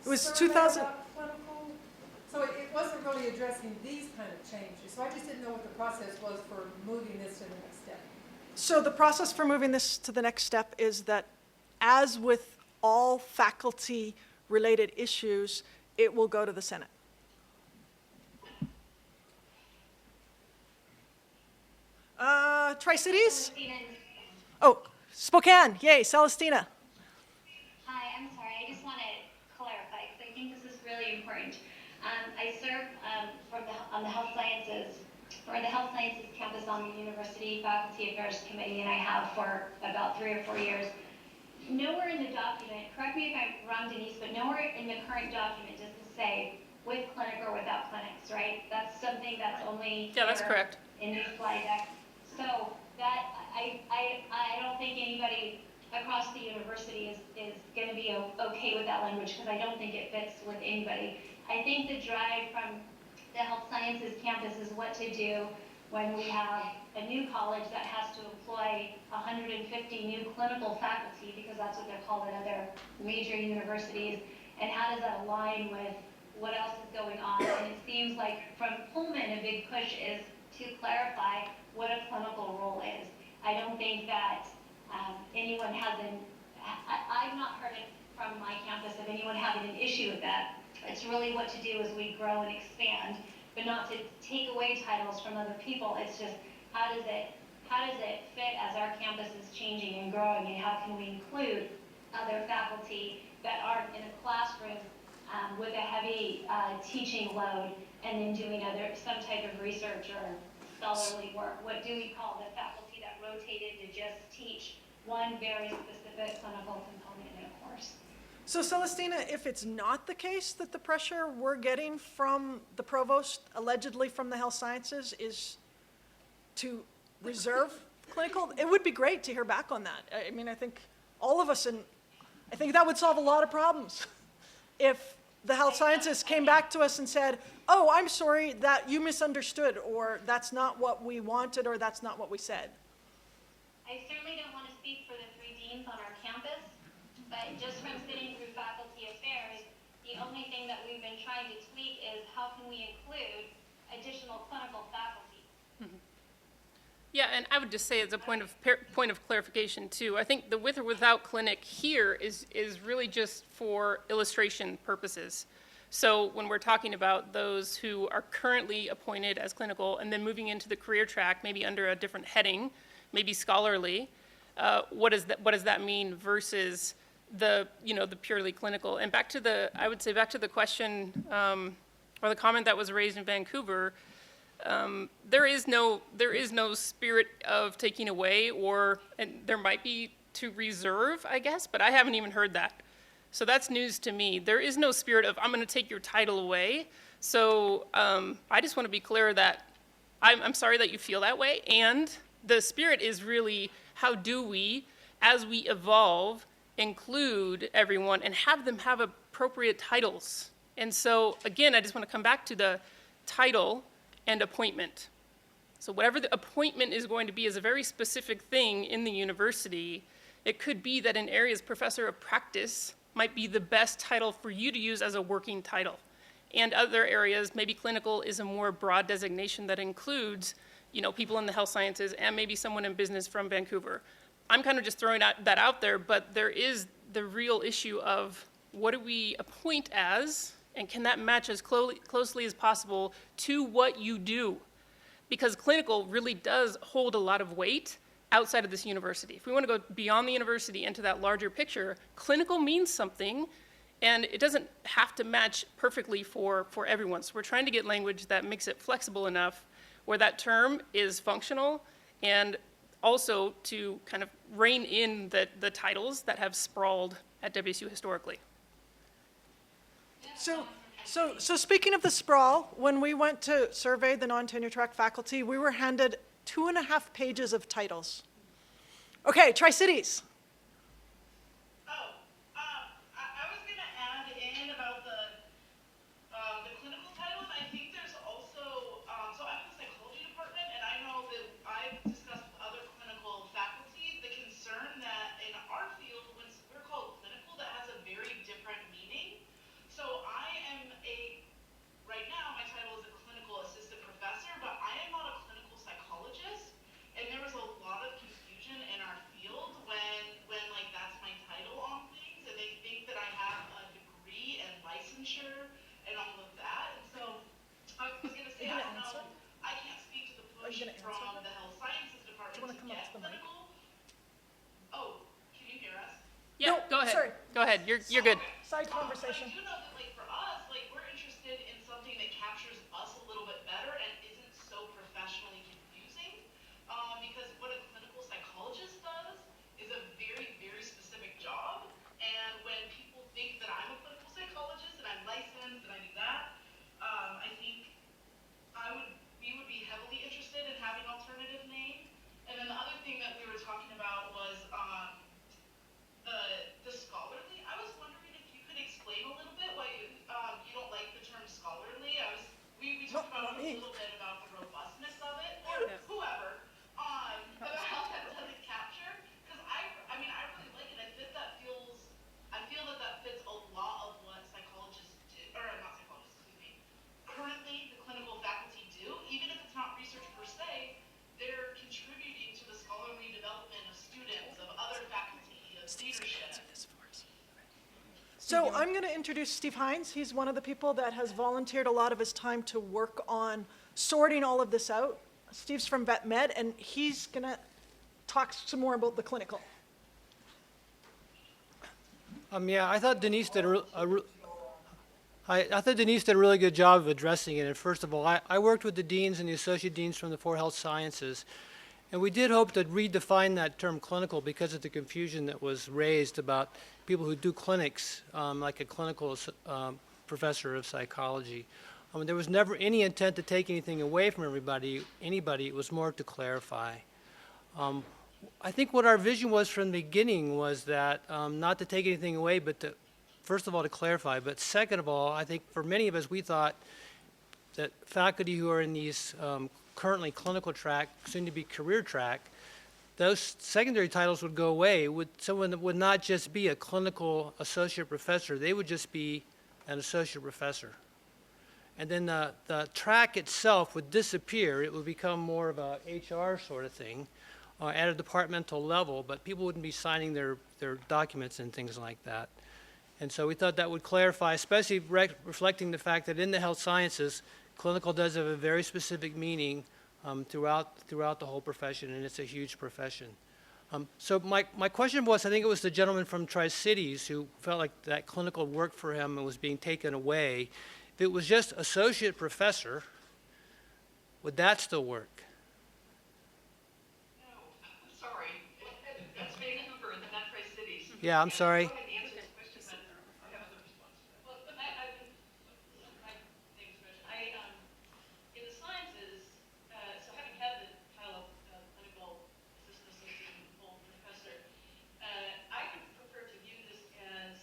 It was survey 2000. about clinical. So it wasn't really addressing these kind of changes, so I just didn't know what the process was for moving this to the next step. So the process for moving this to the next step is that, as with all faculty-related issues, it will go to the Senate. Tri-Cities? Oh, Spokane, yay, Celestina. Hi, I'm sorry, I just want to clarify, because I think this is really important. I serve on the health sciences, or the health sciences campus on the University Faculty Affairs Committee, and I have for about 3 or 4 years. Nowhere in the document, correct me if I'm wrong, Denise, but nowhere in the current document does it say with clinic or without clinics, right? That's something that's only Yeah, that's here correct. in this slide deck. So that, I don't think anybody across the university is going to be okay with that language, because I don't think it fits with anybody. I think the drive from the health sciences campus is what to do when we have a new college that has to employ 150 new clinical faculty, because that's what they're called at other major universities, and how does that align with what else is going on? And it seems like from Pullman, a big push is to clarify what a clinical role is. I don't think that anyone has I've not heard it from my campus of anyone having an issue with that. It's really what to do as we grow and expand, but not to take away titles from other people. It's just how does it fit as our campus is changing and growing, and how can we include other faculty that aren't in a classroom with a heavy teaching load and then doing some type of research or scholarly work. What do we call the faculty that rotated to just teach one very specific clinical component in a course? So Celestina, if it's not the case that the pressure we're getting from the provost, allegedly from the health sciences, is to reserve clinical, it would be great to hear back on that. I mean, I think all of us, and I think that would solve a lot of problems. If the health sciences came back to us and said, oh, I'm sorry that you misunderstood, or that's not what we wanted, or that's not what we said. I certainly don't want to speak for the 3 deans on our campus, but just from sitting through faculty affairs, the only thing that we've been trying to tweak is how can we include additional clinical faculty. Yeah, and I would just say as a point of clarification too, I think the with or without clinic here is really just for illustration purposes. So when we're talking about those who are currently appointed as clinical and then moving into the career track, maybe under a different heading, maybe scholarly, what does that mean versus the purely clinical? And I would say back to the question or the comment that was raised in Vancouver. There is no spirit of taking away, and there might be to reserve, I guess, but I haven't even heard that. So that's news to me. There is no spirit of, I'm going to take your title away. So I just want to be clear that I'm sorry that you feel that way. And the spirit is really, how do we, as we evolve, include everyone and have them have appropriate titles? And so, again, I just want to come back to the title and appointment. So whatever the appointment is going to be is a very specific thing in the university. It could be that in areas professor of practice might be the best title for you to use as a working title. And other areas, maybe clinical is a more broad designation that includes, people in the health sciences and maybe someone in business from Vancouver. I'm kind of just throwing that out there, but there is the real issue of what do we appoint as, and can that match as closely as possible to what you do? Because clinical really does hold a lot of weight outside of this university. If we want to go beyond the university into that larger picture, clinical means something, and it doesn't have to match perfectly for everyone. So we're trying to get language that makes it flexible enough where that term is functional, and also to kind of rein in the titles that have sprawled at WSU historically. So speaking of the sprawl, when we went to survey the non-tenure track faculty, we were handed 2.5 pages of titles. Okay, Tri-Cities. I was going to add in about the clinical titles. I think there's also, so I'm in the psychology department, and I know that I've discussed with other clinical faculty the concern that in our field, when we're called clinical, that has a very different meaning. So I am right Go ahead, you're good. Side conversation. I do know that, like, for us, like, we're interested in something that captures us a little bit better and isn't so professionally confusing. Because what a clinical psychologist does is a very, very specific job. And when people think that I'm a clinical psychologist and I'm licensed and I do that, I think we would be heavily interested in having an alternative name. And then the other thing that we were talking about was the scholarly. I was wondering if you could explain a little bit why you don't like the term scholarly. We talked about a little bit about the robustness of it, or whoever, about how that doesn't capture. Because I mean, I really like it. I feel that that fits a lot of what psychologists do, or not psychologists, excuse me. Currently, the clinical faculty do, even if it's not research per se, they're contributing to the scholarly development of students, of other faculty, of leadership. So I'm going to introduce Steve Hines. He's one of the people that has volunteered a lot of his time to work on sorting all of this out. Steve's from Vet Med, and he's going to talk some more about the clinical. Yeah, I thought Denise did I thought Denise did a really good job of addressing it. And first of all, I worked with the deans and the associate deans from the 4 health sciences. And we did hope to redefine that term clinical because of the confusion that was raised about people who do clinics, like a clinical professor of psychology. There was never any intent to take anything away from anybody. It was more to clarify. I think what our vision was from the beginning was that not to take anything away, but to, first of all, to clarify. But second of all, I think for many of us, we thought that faculty who are in these currently clinical track, soon to be career track, those secondary titles would go away. Someone that would not just be a clinical associate professor, they would just be an associate professor. And then the track itself would disappear. It would become more of a HR sort of thing at a departmental level, but people wouldn't be signing their documents and things like that. And so we thought that would clarify, especially reflecting the fact that in the health sciences, clinical does have a very specific meaning throughout the whole profession, and it's a huge profession. So my question was, I think it was the gentleman from Tri-Cities who felt like that clinical worked for him and was being taken away. If it was just associate professor, would that still work? No, sorry. That's Vancouver and not Tri-Cities. Yeah, I'm sorry. Go ahead and answer the question, but I have other responses. Well, in the sciences, so having had the title of clinical assistant associate and full professor, I would prefer to view this as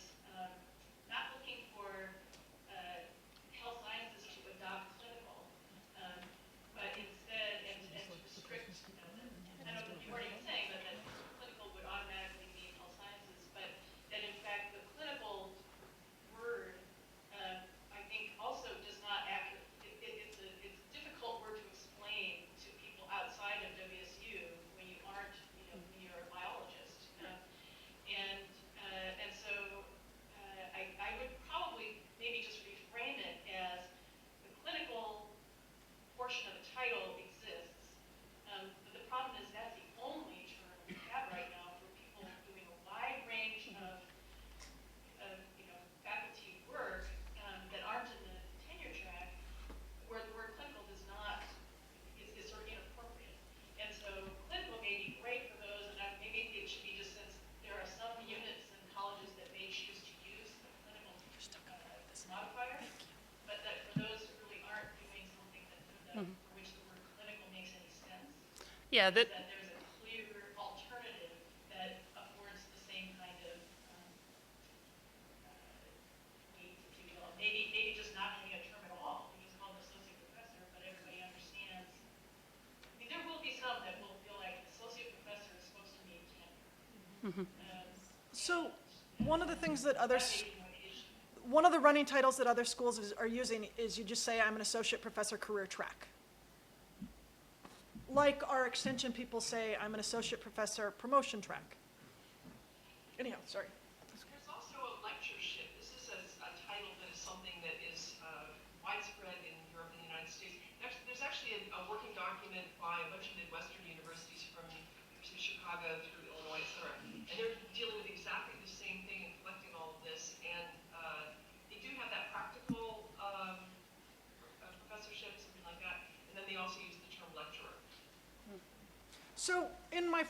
not looking for health sciences to adopt clinical, but instead, and to restrict, I know you already been saying that clinical would automatically mean health sciences, but that in fact the clinical word, I think also does not it's a difficult word to explain to people outside of WSU when you aren't, when you're a biologist. And so I would probably maybe just reframe it as the clinical portion of the title exists, but the problem is that's the only term we have right now for people doing a wide range of faculty work that aren't in the tenure track, where the word clinical is sort of inappropriate. And so clinical may be great for those, and maybe it should be just, since there are some units and colleges that may choose to use the clinical modifier, but that for those who really aren't doing something for which the word clinical makes any sense, Yeah, that there's a clear alternative that affords the same kind of needs, if you will. Maybe just not having a term at all. We just call it associate professor, but everybody understands. I mean, there will be some that will feel like associate professor is supposed to mean tenure. So one of the things that one of the running titles that other schools are using is you just say, I'm an associate professor career track. Like our extension people say, I'm an associate professor promotion track. Anyhow, sorry. There's also a lectureship. This is a title that is something that is widespread in Europe and the United States. There's actually a working document by a bunch of Midwestern universities from University of Chicago through Illinois, et cetera. And they're dealing with exactly the same thing and collecting all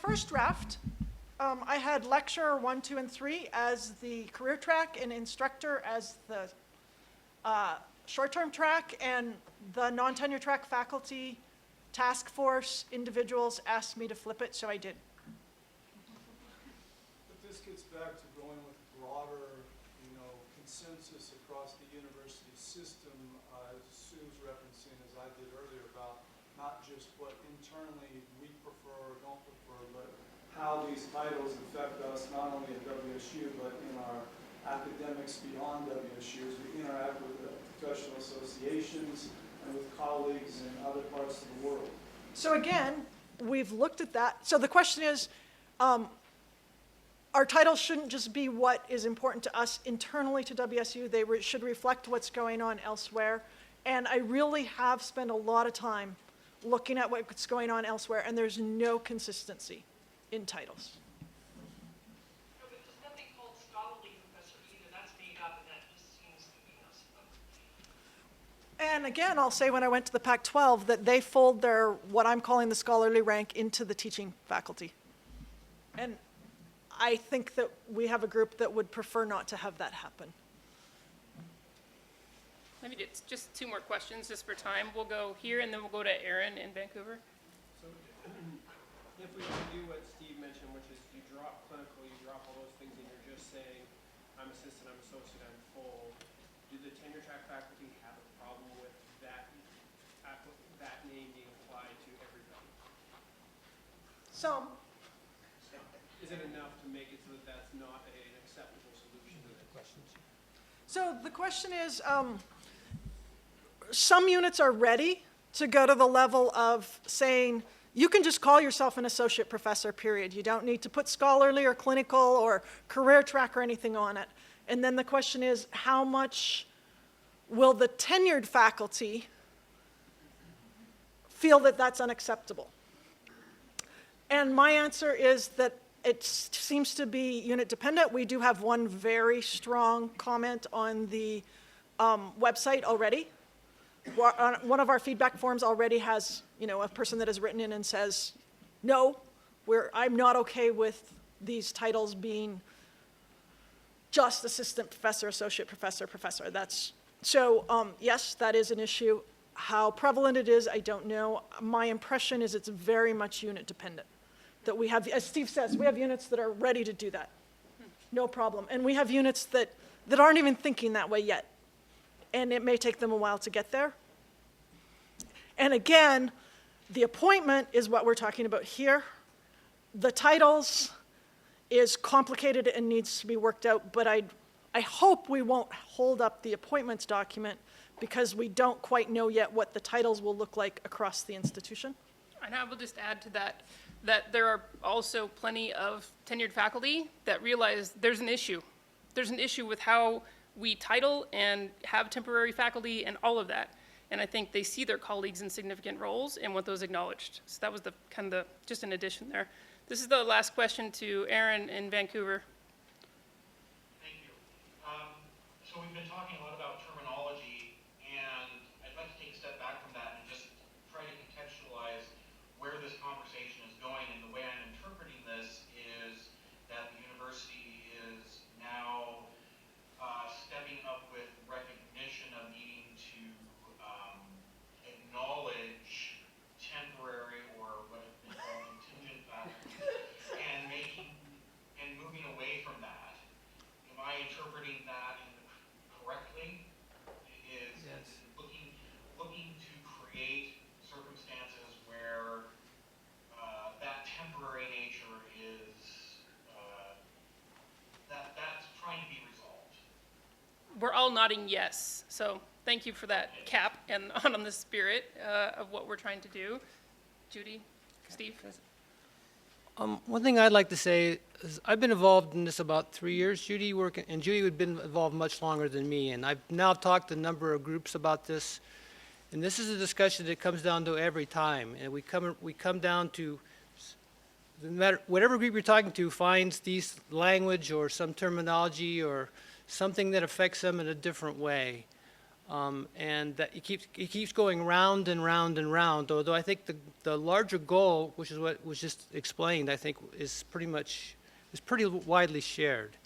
first draft, I had lecturer 1, 2, and 3 as the career track and instructor as the short-term track, and the non-tenure track faculty task force individuals asked me to flip it, so I did. But this gets back to going with broader, consensus across the university system, as Sue's referencing, as I did earlier, about not just what internally we prefer or don't prefer, but how these titles affect us, not only at WSU, but in our academics beyond WSU, as we interact with the professional associations and with colleagues in other parts of the world. So again, we've looked at that. So the question is, our titles shouldn't just be what is important to us internally to WSU. They should reflect what's going on elsewhere. And I really have spent a lot of time looking at what's going on elsewhere, and there's no consistency in titles. No, but there's nothing called scholarly professor either. That's made up, and that just seems to be And again, I'll say when I went to the Pac-12 that they fold their, what I'm calling the scholarly rank, into the teaching faculty. And I think that we have a group that would prefer not to have that happen. Maybe it's just 2 more questions, just for time. We'll go here, and then we'll go to Aaron in Vancouver. So if we do what Steve mentioned, which is you drop clinical, you drop all those things, and you're just saying, I'm assistant, I'm associate, I'm full, do the tenure track faculty have a problem with that name being applied to everybody? Some. Is it enough to make it so that that's not an acceptable solution to the questions? So the question is, some units are ready to go to the level of saying, you can just call yourself an associate professor, period. You don't need to put scholarly or clinical or career track or anything on it. And then the question is, how much will the tenured faculty feel that that's unacceptable? And my answer is that it seems to be unit dependent. We do have one very strong comment on the website already. One of our feedback forms already has, a person that has written in and says, no, I'm not okay with these titles being just assistant professor, associate professor, professor. Yes, that is an issue. How prevalent it is, I don't know. My impression is it's very much unit dependent. That we have, as Steve says, we have units that are ready to do that. No problem. And we have units that aren't even thinking that way yet. And it may take them a while to get there. And again, the appointment is what we're talking about here. The titles is complicated and needs to be worked out, but I hope we won't hold up the appointments document because we don't quite know yet what the titles will look like across the institution. And I will just add to that there are also plenty of tenured faculty that realize there's an issue. There's an issue with how we title and have temporary faculty and all of that. And I think they see their colleagues in significant roles and want those acknowledged. So that was just an addition there. This is the last question to Aaron in Vancouver. Thank you. So we've been talking a lot about terminology, and I'd like to take a step back from that and just try to contextualize where this conversation is going. And the way I'm interpreting this is that the university is now stepping up with recognition of needing to acknowledge temporary, or what has been called contingent faculty, and moving away from that. Am I interpreting that correctly? Is looking to create circumstances where that temporary nature is that's trying to be resolved? We're all nodding yes. So thank you for that cap and on the spirit of what we're trying to do. Judy, Steve? One thing I'd like to say is I've been involved in this about 3 years. Judy had been involved much longer than me, and I've now talked to a number of groups about this. And this is a discussion that comes down to every time, and we come down to no matter whatever group you're talking to finds these language or some terminology or something that affects them in a different way. And that it keeps going round and round and round, although I think the larger goal, which is what was just explained, I think is pretty widely shared.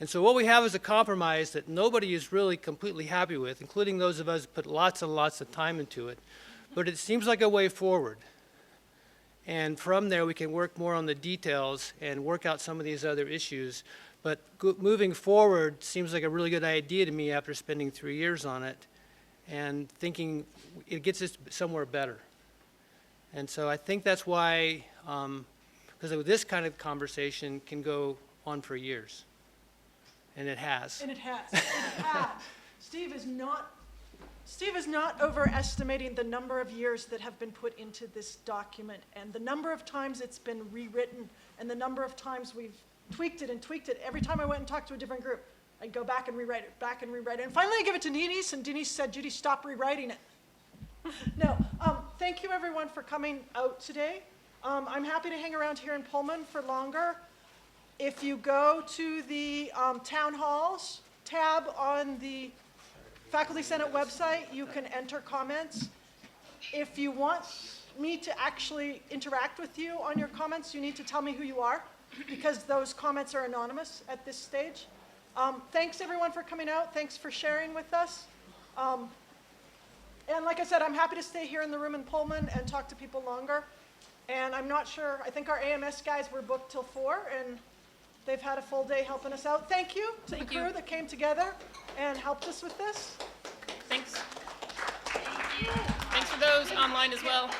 And so what we have is a compromise that nobody is really completely happy with, including those of us who put lots and lots of time into it. But it seems like a way forward. And from there, we can work more on the details and work out some of these other issues. But moving forward seems like a really good idea to me after spending 3 years on it and thinking it gets us somewhere better. And so I think that's why, because this kind of conversation can go on for years. And it has. And it has. It has. Steve is not overestimating the number of years that have been put into this document and the number of times it's been rewritten and the number of times we've tweaked it and tweaked it. Every time I went and talked to a different group, I'd go back and rewrite it, back and rewrite it. And finally I give it to Denise, and Denise said, Judy, stop rewriting it. No, thank you everyone for coming out today. I'm happy to hang around here in Pullman for longer. If you go to the Town Halls tab on the Faculty Senate website, you can enter comments. If you want me to actually interact with you on your comments, you need to tell me who you are, because those comments are anonymous at this stage. Thanks everyone for coming out. Thanks for sharing with us. And like I said, I'm happy to stay here in the room in Pullman and talk to people longer. And I'm not sure, I think our AMS guys were booked till 4, and they've had a full day helping us out. Thank you to the crew that came together and helped us with this. Thanks. Thanks for those online as well.